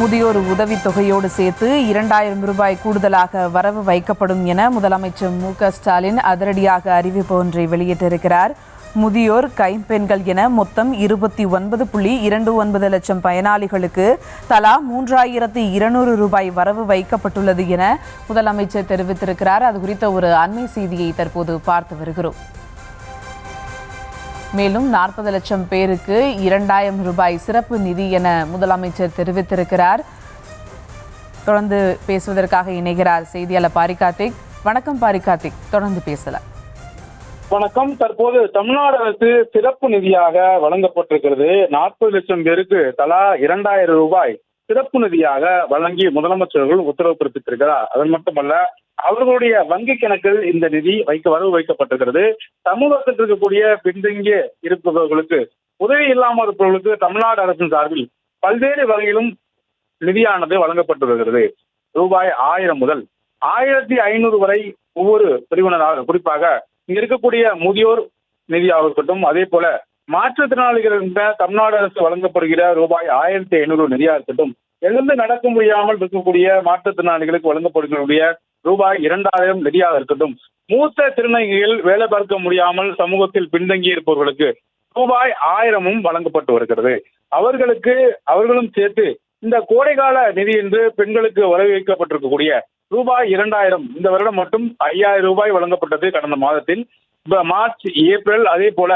முதியோர் உதவித்தொகையோடு சேர்த்து 2000 ரூபாய் கூடுதலாக வரவு வைக்கப்படும் என முதலமைச்சர் மு.க.ஸ்டாலின் அதிரடியாக அறிவிப்பு ஒன்றை வெளியிட்டிருக்கிறார். முதியோர், கைம்பெண்கள் என மொத்தம் 29.29 லட்சம் பயனாளிகளுக்கு தலா 3200 ரூபாய் வரவு வைக்கப்பட்டுள்ளது என முதலமைச்சர் தெரிவித்திருக்கிறார். அது குறித்த ஒரு அண்மை செய்தியை தற்போது பார்த்து வருகிறோம். மேலும் 40 லட்சம் பேருக்கு 2000 ரூபாய் சிறப்பு நிதி என முதலமைச்சர் தெரிவித்திருக்கிறார். தொடர்ந்து பேசுவதற்காக இணைகிறார் செய்தியாளர் பாரிகார்த்திக். வணக்கம் பாரிகார்த்திக், தொடர்ந்து பேசலாம். வணக்கம். தற்போது தமிழ்நாடு அரசு சிறப்பு நிதியாக வழங்கப்பட்டிருக்கிறது. 40 லட்சம் பேருக்கு தலா 2000 ரூபாய் சிறப்பு நிதியாக வழங்கி முதலமைச்சர்கள் உத்தரவு பிறப்பித்திருக்கிறார். அது மட்டுமல்ல, அவர்களுடைய வங்கி கணக்கில் இந்த நிதி வரவு வைக்கப்பட்டிருக்கிறது. சமூகத்தில் இருக்கக்கூடிய பின்தங்கிய இருப்பவர்களுக்கு, உதவி இல்லாமல் இருப்பவர்களுக்கு தமிழ்நாடு அரசின் சார்பில் பல்வேறு வகையிலும் நிதியானது வழங்கப்பட்டு வருகிறது. ரூபாய் 1000 முதல் 1500 வரை ஒவ்வொரு பிரிவினராக, குறிப்பாக இங்க இருக்கக்கூடிய முதியோர் நிதியாக இருக்கட்டும், அதே போல மாற்றுத்திறனாளிகள் என்ற தமிழ்நாடு அரசு வழங்கப்படுகிற ரூபாய் 1500 நிதியாக இருக்கட்டும், எழுந்து நடக்க முடியாமல் இருக்கக்கூடிய மாற்றுத்திறனாளிகளுக்கு வழங்கப்படுகிற ரூபாய் 2000 நிதியாக இருக்கட்டும், மூத்த திருநங்கைகள் வேலை பார்க்க முடியாமல் சமூகத்தில் பின்தங்கி இருப்பவர்களுக்கு ரூபாய் 1000 வழங்கப்பட்டு வருகிறது. அவர்களும் சேர்த்து இந்த கோடைகால நிதி என்று பெண்களுக்கு வரவு வைக்கப்பட்டிருக்கக்கூடிய ரூபாய் 2000 இந்த வருடம் மட்டும் 5000 ரூபாய் வழங்கப்பட்டது கடந்த மாதத்தில். மார்ச், ஏப்ரல், அதே போல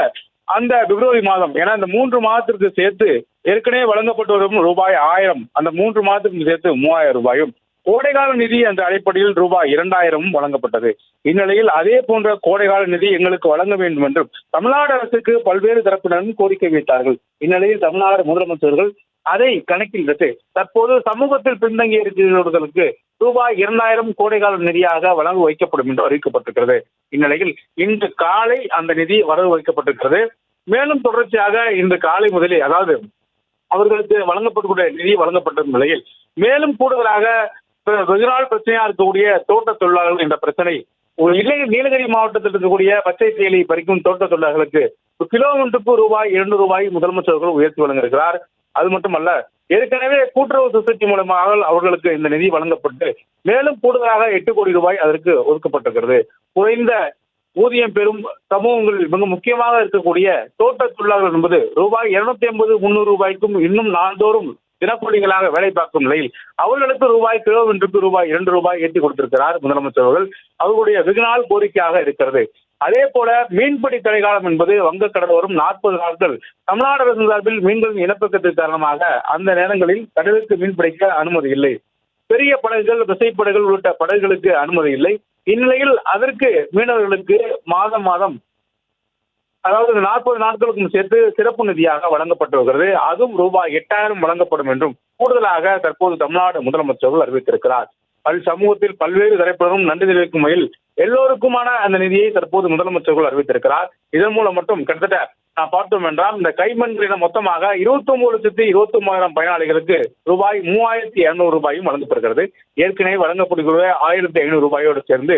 அந்த பிப்ரவரி மாதம் என இந்த 3 மாதத்திற்கு சேர்த்து ஏற்கனவே வழங்கப்பட்டு வரும் ரூபாய் 1000, அந்த 3 மாதத்திற்கு சேர்த்து 3000 ரூபாயும், கோடைகால நிதி என்ற அடிப்படையில் ரூபாய் 2000 வழங்கப்பட்டது. இந்நிலையில் அதே போன்ற கோடைகால நிதி எங்களுக்கு வழங்க வேண்டும் என்றும் தமிழ்நாடு அரசுக்கு பல்வேறு தரப்பினரும் கோரிக்கை வைத்தார்கள். இந்நிலையில் தமிழ்நாடு முதலமைச்சர்கள் அதை கணக்கில் எடுத்து தற்போது சமூகத்தில் பின்தங்கிய இருக்கிறவர்களுக்கு ரூபாய் 2000 கோடைகால நிதியாக வழங்க வைக்கப்படும் என்று அறிவிக்கப்பட்டிருக்கிறது. இந்நிலையில் இன்று காலை அந்த நிதி வரவு வைக்கப்பட்டிருக்கிறது. மேலும் தொடர்ச்சியாக இன்று காலை முதலே, அதாவது அவர்களுக்கு வழங்கப்படக்கூடிய நிதி வழங்கப்பட்ட நிலையில் மேலும் கூடுதலாக வெகுநாள் பிரச்சனையா இருக்கக்கூடிய தோட்ட தொழிலாளர்கள் என்ற பிரச்சனை, நீலகிரி மாவட்டத்தில் இருக்கக்கூடிய பச்சை தேயிலை பறிக்கும் தோட்ட தொழிலாளர்களுக்கு கிலோமீட்டருக்கு ரூபாய் 200 ரூபாய் முதலமைச்சர்கள் உயர்த்தி வழங்கியிருக்கிறார். அது மட்டுமல்ல, ஏற்கனவே கூட்டுறவு சொசைட்டி மூலமாக அவர்களுக்கு இந்த நிதி வழங்கப்பட்டு மேலும் கூடுதலாக 8 கோடி ரூபாய் அதற்கு ஒதுக்கப்பட்டிருக்கிறது. குறைந்த ஊதியம் பெறும் சமூகங்களில் மிக முக்கியமாக இருக்கக்கூடிய தோட்ட தொழிலாளர்கள் என்பது ரூபாய் 250, 300 ரூபாய்க்கும் இன்னும் நாள்தோறும் தினக்கூலிகளாக வேலை பார்க்கும் நிலையில் அவர்களுக்கு கிலோமீட்டருக்கு ரூபாய் 2 ரூபாய் ஏற்றி கொடுத்திருக்கிறார் முதலமைச்சர்கள். அவர்களுடைய வெகுநாள் கோரிக்கையாக இருக்கிறது. அதே போல மீன்பிடி தடைக்காலம் என்பது வங்கக்கடலோரம் 40 நாட்கள் தமிழ்நாடு அரசு சார்பில் மீன்களின் இனப்பெருக்கத்தின் காரணமாக அந்த நேரங்களில் கடலுக்கு மீன்பிடிக்க அனுமதி இல்லை. பெரிய படகுகள், விசைப்படகுகள் உள்ளிட்ட படகுகளுக்கு அனுமதி இல்லை. இந்நிலையில் அதற்கு மீனவர்களுக்கு மாதம் அதாவது 40 நாட்களுக்கும் சேர்த்து சிறப்பு நிதியாக வழங்கப்பட்டு வருகிறது. அதுவும் ரூபாய் 8000 வழங்கப்படும் என்றும் கூடுதலாக தற்போது தமிழ்நாடு முதலமைச்சர்கள் அறிவித்திருக்கிறார். சமூகத்தில் பல்வேறு தரப்பினரும் நன்றி தெரிவிக்கும் வகையில் எல்லோருக்குமான அந்த நிதியை தற்போது முதலமைச்சர்கள் அறிவித்திருக்கிறார். இதன் மூலம் மட்டும் கிட்டத்தட்ட நான் பார்த்தோம் என்றால் இந்த கைம்பெண்களிடம் மொத்தமாக 29,29,000 பயனாளிகளுக்கு ரூபாய் 3200 ரூபாயும் வழங்கப்படுகிறது. ஏற்கனவே வழங்கப்படுகிற 1500 ரூபாயோடு சேர்ந்து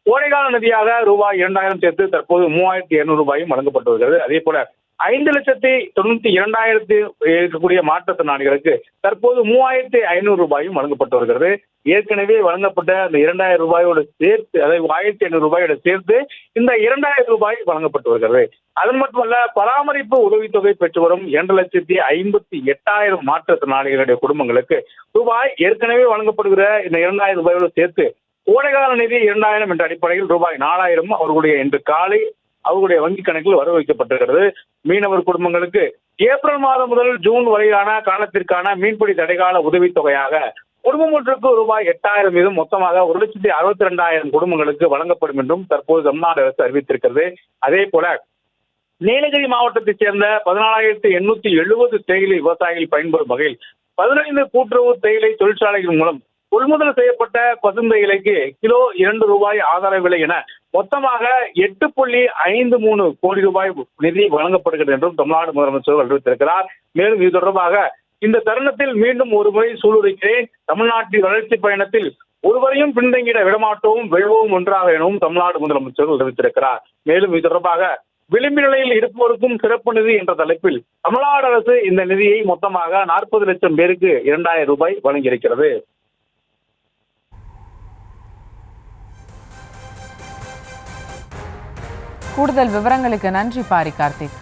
கோடைகால நிதியாக ரூபாய் 2000 சேர்த்து தற்போது 3200 ரூபாயும் வழங்கப்பட்டு வருகிறது. அதே போல 5,92,200 இருக்கக்கூடிய மாற்றுத்திறனாளிகளுக்கு தற்போது 3500 ரூபாயும் வழங்கப்பட்டு வருகிறது. ஏற்கனவே வழங்கப்பட்ட அந்த 2000 ரூபாயோடு சேர்த்து, அதாவது 1500 ரூபாயோடு சேர்த்து இந்த 2000 ரூபாய் வழங்கப்பட்டு வருகிறது. அது மட்டுமல்ல, பராமரிப்பு உதவித்தொகை பெற்று வரும் 2,58,000 மாற்றுத்திறனாளிகளுடைய குடும்பங்களுக்கு ரூபாய் ஏற்கனவே வழங்கப்படுகிற இந்த 2000 ரூபாயோடு சேர்த்து கோடைகால நிதி 2000 என்ற அடிப்படையில் ரூபாய் 4000 அவர்களுடைய இன்று காலை அவர்களுடைய வங்கி கணக்கில் வரவு வைக்கப்பட்டிருக்கிறது. மீனவர் குடும்பங்களுக்கு ஏப்ரல் மாதம் முதல் ஜூன் வரையிலான காலத்திற்கான மீன்பிடி தடைகால உதவித்தொகையாக குடும்பம் ஒன்றுக்கு ரூபாய் 8000 வீதம் மொத்தமாக 1,62,000 குடும்பங்களுக்கு வழங்கப்படும் என்றும் தற்போது தமிழ்நாடு அரசு அறிவித்திருக்கிறது. அதே போல நீலகிரி மாவட்டத்தைச் சேர்ந்த 14,870 தேயிலை விவசாயிகள் பயன்பெறும் வகையில் 15 கூட்டுறவு தேயிலை தொழிற்சாலைகள் மூலம் கொள்முதல் செய்யப்பட்ட பசுந்தேயிலைக்கு கிலோ 2 ரூபாய் ஆதார விலை என மொத்தமாக 8.53 கோடி ரூபாய் நிதி வழங்கப்படுகிறது என்றும் தமிழ்நாடு முதலமைச்சர் அறிவித்திருக்கிறார். மேலும் இது தொடர்பாக இந்த தருணத்தில் மீண்டும் ஒரு முறை சூளுரைக்கிறேன். தமிழ்நாட்டின் வளர்ச்சி பயணத்தில் ஒருவரையும் பின்தங்கிட விடமாட்டோம், வெல்வோம் ஒன்றாக எனவும் தமிழ்நாடு முதலமைச்சர் அறிவித்திருக்கிறார். மேலும் இது தொடர்பாக விளிம்பு நிலையில் இருப்போருக்கும் சிறப்பு நிதி என்ற தலைப்பில் தமிழ்நாடு அரசு இந்த நிதியை மொத்தமாக 40 லட்சம் பேருக்கு 2000 ரூபாய் வழங்கியிருக்கிறது. கூடுதல் விவரங்களுக்கு நன்றி பாரி கார்த்திக்.